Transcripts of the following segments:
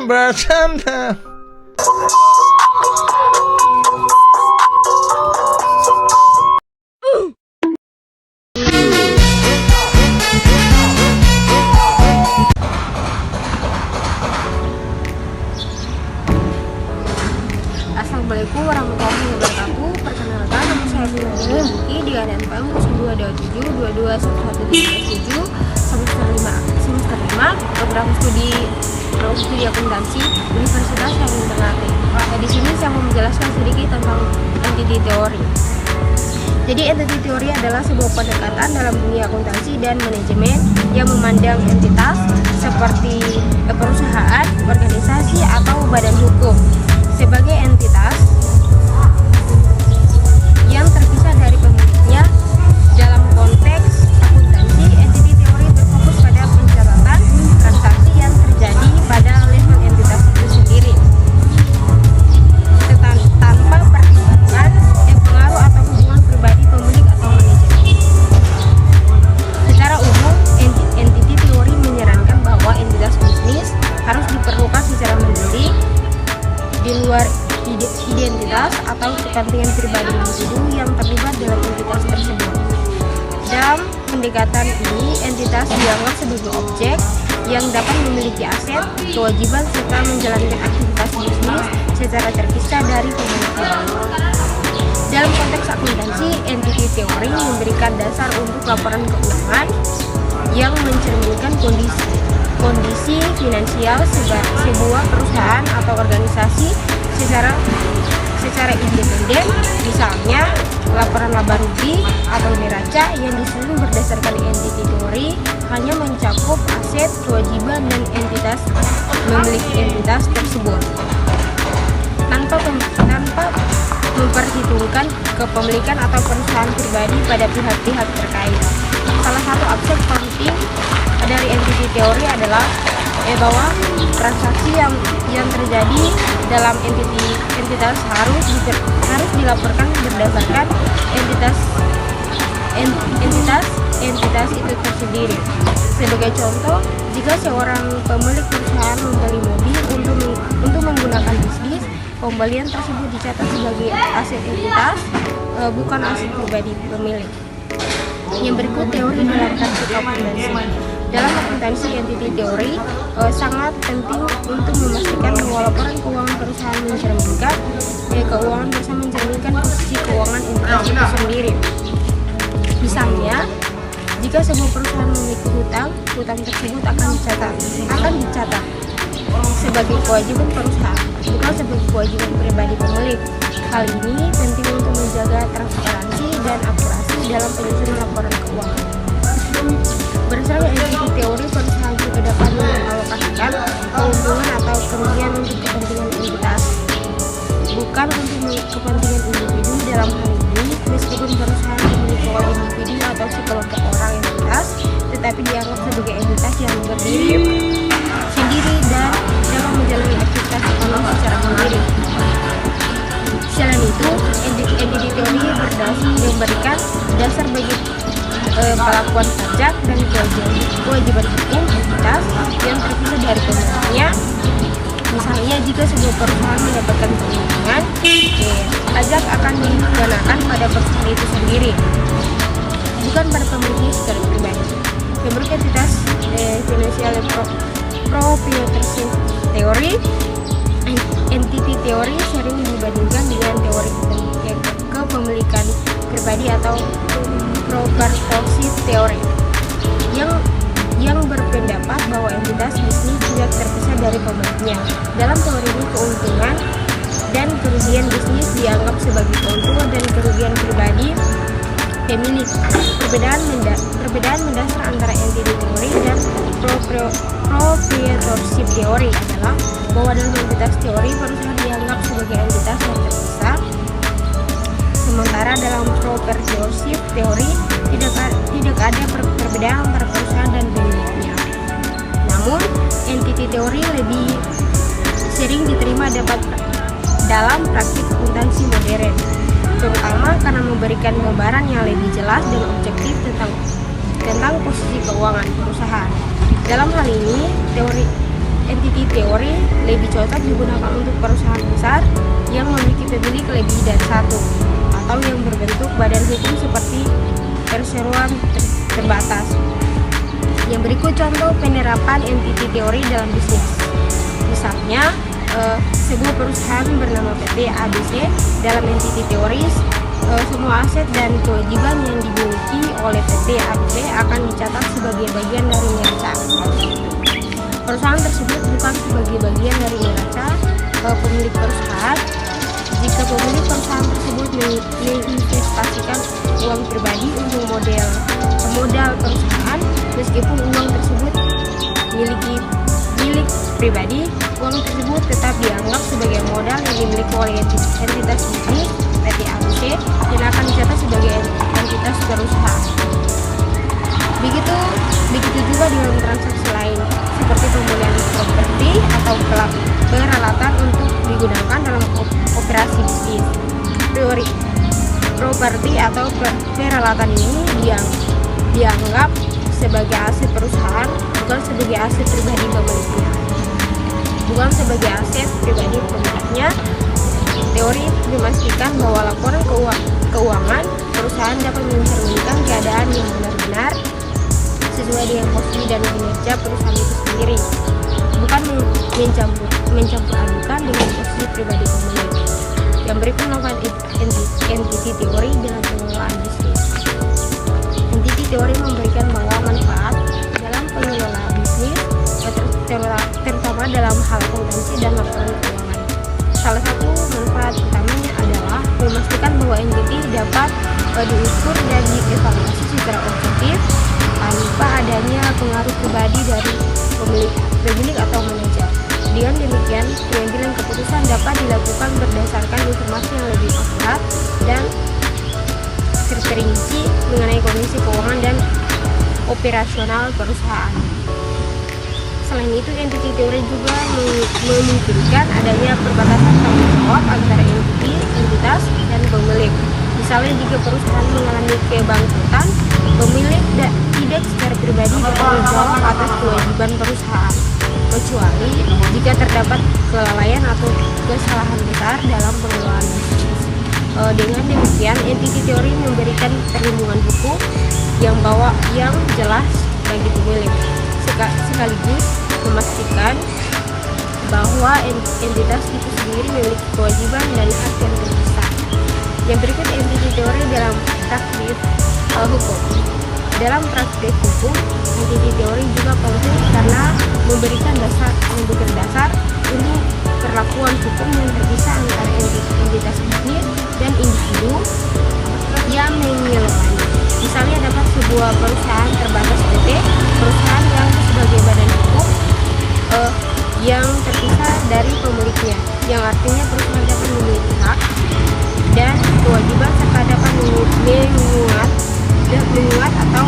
bercanda. Assalamualaikum warahmatullahi wabarakatuh. Perkenalkan, nama saya Bunda Buki di ANPM 0227221137 semester 5 program studi akuntansi Universitas Syarif Ternate. Di sini saya mau menjelaskan sedikit tentang entity theory. Jadi entity theory adalah sebuah pendekatan dalam dunia akuntansi dan manajemen yang memandang entitas seperti perusahaan, organisasi, atau badan hukum sebagai entitas yang terpisah dari pemiliknya. Dalam konteks akuntansi, entity theory berfokus pada pencatatan transaksi yang terjadi pada level entitas itu sendiri, tanpa pertimbangan pengaruh atau hubungan pribadi pemilik atau manajemen. Secara umum, entity theory menyarankan bahwa entitas bisnis harus diperlukan secara mandiri di luar identitas atau kepentingan pribadi individu yang terlibat dalam entitas tersebut. Dalam pendekatan ini, entitas dianggap sebagai objek yang dapat memiliki aset, kewajiban, serta menjalankan aktivitas bisnis secara terpisah dari pemiliknya. Dalam konteks akuntansi, entity theory memberikan dasar untuk laporan keuangan yang mencerminkan kondisi finansial sebuah perusahaan atau organisasi secara independen. Misalnya, laporan laba rugi atau neraca yang disusun berdasarkan entity theory hanya mencakup aset, kewajiban, dan entitas memiliki entitas tersebut tanpa memperhitungkan kepemilikan atau perusahaan pribadi pada pihak-pihak terkait. Salah satu aspek penting dari entity theory adalah bahwa transaksi yang terjadi dalam entitas harus dilaporkan berdasarkan entitas itu tersendiri. Sebagai contoh, jika seorang pemilik perusahaan membeli mobil untuk menggunakan bisnis, pembelian tersebut dicatat sebagai aset entitas, bukan aset pribadi pemilik. Yang berikut teori dalam praktik akuntansi. Dalam akuntansi, entity theory sangat penting untuk memastikan bahwa laporan keuangan perusahaan mencerminkan posisi keuangan entitas itu sendiri. Misalnya, jika sebuah perusahaan memiliki hutang tersebut akan dicatat sebagai kewajiban perusahaan, bukan sebagai kewajiban pribadi pemilik. Hal ini penting untuk menjaga transparansi dan akurasi dalam penyusunan laporan keuangan. Berdasarkan entity theory, perusahaan juga dapat mengalokasikan keuntungan atau kerugian untuk kepentingan entitas, bukan untuk kepentingan individu. Dalam hal ini, meskipun perusahaan dimiliki oleh individu atau sekelompok orang entitas, tetapi dianggap sebagai entitas yang berdiri sendiri dan dapat menjalani aktivitas ekonomi secara mandiri. Selain itu, entity theory memberikan dasar bagi pelakuan pajak dan kewajiban hukum entitas yang terpisah dari pemiliknya. Misalnya, jika sebuah perusahaan mendapatkan keuntungan, pajak akan dikenakan pada perusahaan itu sendiri, bukan pada pemiliknya secara pribadi. Menurut entitas financial proprietorship theory, entity theory sering dibandingkan dengan teori kepemilikan pribadi atau proprietorship theory yang berpendapat bahwa entitas bisnis tidak terpisah dari pemiliknya. Dalam teori ini, keuntungan dan kerugian bisnis dianggap sebagai keuntungan dan kerugian pribadi pemilik. Perbedaan mendasar antara entity theory dan proprietorship theory adalah bahwa dalam entitas teori, perusahaan dianggap sebagai entitas yang terpisah, sementara dalam proprietorship theory tidak ada perbedaan antara perusahaan dan pemiliknya. Namun, entity theory lebih sering diterima dalam praktik akuntansi modern, terutama karena memberikan gambaran yang lebih jelas dan objektif tentang posisi keuangan perusahaan. Dalam hal ini, entity theory lebih cocok digunakan untuk perusahaan besar yang memiliki pemilik lebih dari satu atau yang berbentuk badan hukum seperti perseroan terbatas. Yang berikut contoh penerapan entity teori dalam bisnis. Misalnya, sebuah perusahaan bernama PT ABC. Dalam entity teoris, semua aset dan kewajiban yang dimiliki oleh PT ABC akan dicatat sebagai bagian dari neraca. Perusahaan tersebut bukan sebagai bagian dari neraca pemilik perusahaan. Jika pemilik perusahaan tersebut menginvestasikan uang pribadi untuk modal perusahaan, meskipun uang tersebut milik pribadi, uang tersebut tetap dianggap sebagai modal yang dimiliki oleh entitas bisnis PT ABC dan akan dicatat sebagai entitas perusahaan. Begitu juga dengan transaksi lain seperti pembelian properti atau peralatan untuk digunakan dalam operasi bisnis. Properti atau peralatan ini dianggap sebagai aset perusahaan, bukan sebagai aset pribadi pemiliknya. Teori memastikan bahwa laporan keuangan perusahaan dapat mencerminkan keadaan yang benar-benar sesuai dengan posisi dan kinerja perusahaan itu sendiri, bukan mencampur adukan dengan posisi pribadi pemilik. Yang berikut melakukan entity teori dalam pengelolaan bisnis. Entity teori memberikan bahwa manfaat dalam pengelolaan bisnis, terutama dalam hal akuntansi dan laporan keuangan. Salah satu manfaat utamanya adalah memastikan bahwa entity dapat diukur dan dievaluasi secara objektif tanpa adanya pengaruh pribadi dari pemilik atau manajer. Dengan demikian, pengambilan keputusan dapat dilakukan berdasarkan informasi yang lebih akurat dan terperinci mengenai kondisi keuangan dan operasional perusahaan. Selain itu, entity teori juga memungkinkan adanya perbatasan tanggung jawab antara entitas dan pemilik. Misalnya, jika perusahaan mengalami kebangkrutan, pemilik tidak secara pribadi bertanggung jawab atas kewajiban perusahaan, kecuali jika terdapat kelalaian atau kesalahan besar dalam pengelolaan bisnis. Dengan demikian, entity teori memberikan perlindungan hukum yang jelas bagi pemilik, sekaligus memastikan bahwa entitas itu sendiri memiliki kewajiban dan hak yang terpisah. Yang berikut entity teori dalam praktik hukum. Dalam praktik hukum, entity teori juga penting karena memberikan dasar untuk perlakuan hukum yang terpisah antara entitas bisnis dan individu yang mengelolanya. Misalnya, dapat sebuah perusahaan terbatas PT, perusahaan yang sebagai badan hukum yang terpisah dari pemiliknya, yang artinya perusahaan dapat memiliki hak dan kewajiban serta dapat menguat atau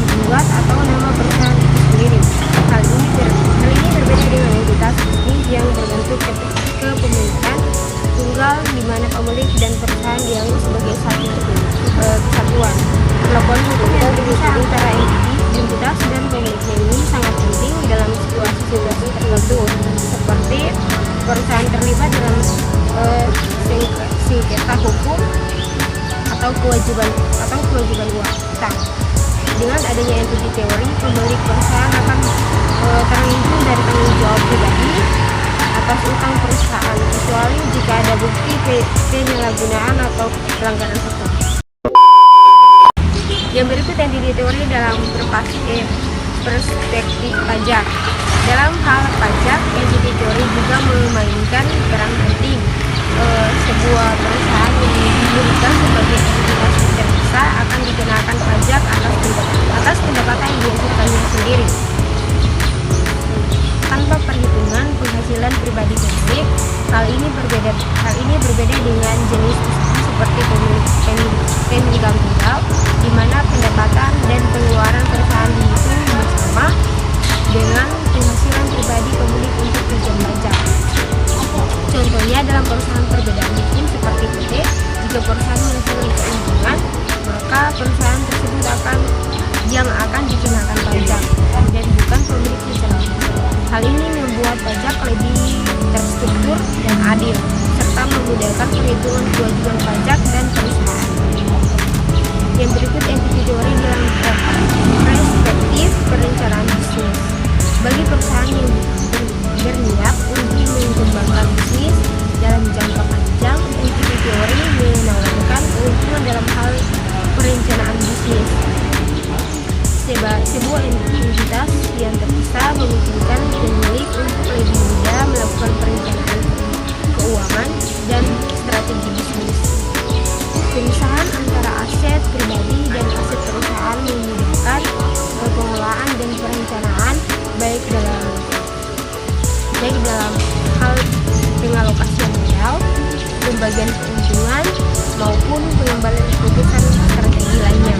dibuat atau nama perusahaan itu sendiri. Hal ini berbeda dengan entitas bisnis yang berbentuk kepemilikan tunggal di mana pemilik dan perusahaan dianggap sebagai satu kesatuan. Perlakuan hukum yang terpisah antara entitas dan pemiliknya ini sangat penting dalam situasi tertentu, seperti perusahaan terlibat dalam sengketa hukum atau kewajiban utang. Dengan adanya entity teori, pemilik perusahaan akan terlindung dari tanggung jawab pribadi atas utang perusahaan, kecuali jika ada bukti penyalahgunaan atau pelanggaran hukum. Yang berikut entity teori dalam perspektif pajak. Dalam hal pajak, entity teori juga memainkan peran penting. Sebuah perusahaan yang didirikan sebagai entitas terpisah akan dikenakan pajak atas pendapatan yang dihasilkannya sendiri, tanpa perhitungan penghasilan pribadi pemilik. Hal ini berbeda dengan jenis usaha seperti pemilikan tunggal, di mana pendapatan dan pengeluaran perusahaan dihitung bersama dengan penghasilan pribadi pemilik untuk tujuan pajak. Contohnya dalam perusahaan perbedaan hukum seperti PT, jika perusahaan menghasilkan keuntungan, maka perusahaan tersebut akan dikenakan pajak dan bukan pemilik usaha. Hal ini membuat membuat pajak lebih terstruktur dan adil, serta memudahkan perhitungan kewajiban pajak dan perusahaan. Yang berikut entity teori dalam perspektif perencanaan bisnis. Bagi perusahaan yang berniat untuk mengembangkan bisnis dalam jangka panjang, entity teori menawarkan keuntungan dalam hal perencanaan bisnis. Sebuah entitas yang terpisah memungkinkan pemilik untuk lebih mudah melakukan perencanaan keuangan dan strategi bisnis. Pemisahan antara aset pribadi dan aset perusahaan memudahkan pengelolaan dan perencanaan baik dalam hal pengalokasian modal, pembagian keuntungan, maupun pengembangan keputusan strategi lainnya.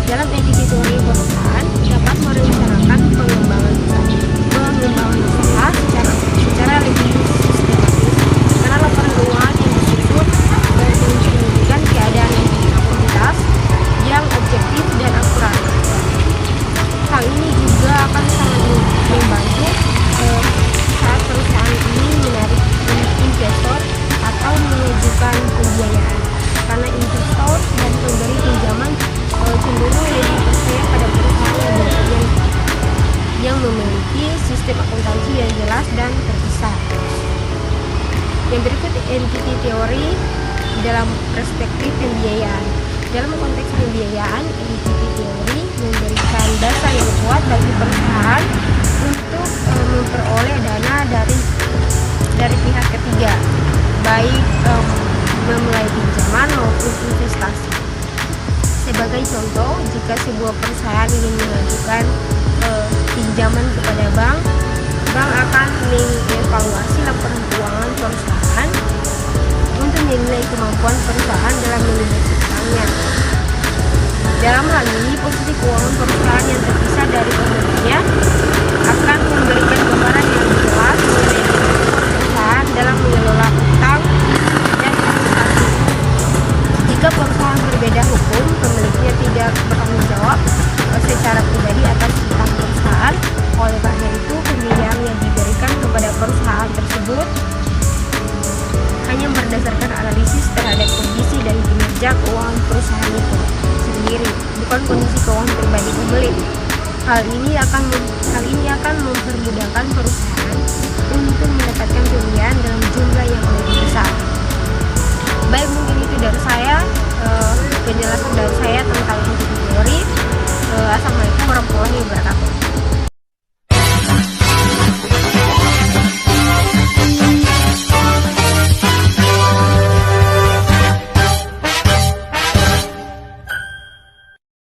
Dalam entity teori, perusahaan dapat merencanakan pengembangan usaha secara lebih sistematis karena laporan keuangan yang disebut mencerminkan keadaan entitas yang objektif dan akurat. Hal ini juga akan sangat membantu saat perusahaan ini menarik investor atau mengajukan pembiayaan, karena investor dan pemberi pinjaman cenderung lebih percaya pada perusahaan yang memiliki sistem akuntansi yang jelas dan terpisah. Yang berikut entity teori dalam perspektif pembiayaan. Dalam konteks pembiayaan, entity teori memberikan dasar yang kuat bagi perusahaan untuk memperoleh dana dari pihak ketiga, baik memulai pinjaman maupun investasi. Sebagai contoh, jika sebuah perusahaan ingin mengajukan pinjaman kepada bank akan mengevaluasi laporan keuangan perusahaan untuk menilai kemampuan perusahaan dalam menunaikannya. Dalam hal ini, posisi keuangan perusahaan yang terpisah dari pembelinya akan memberikan gambaran yang jelas mengenai perusahaan dalam mengelola utang dan investasi. Jika perusahaan berbeda hukum, pemiliknya tidak bertanggung jawab secara pribadi atas utang perusahaan. Oleh karena itu, pembiayaan yang diberikan kepada perusahaan tersebut hanya berdasarkan analisis terhadap kondisi dan kinerja keuangan perusahaan itu sendiri, bukan kondisi keuangan pribadi pemilik. Hal ini akan mempermudahkan perusahaan untuk mendapatkan pembiayaan dalam jumlah yang lebih besar. Baik, mungkin itu dari saya, penjelasan dari saya tentang entity teori. Assalamualaikum warahmatullahi wabarakatuh.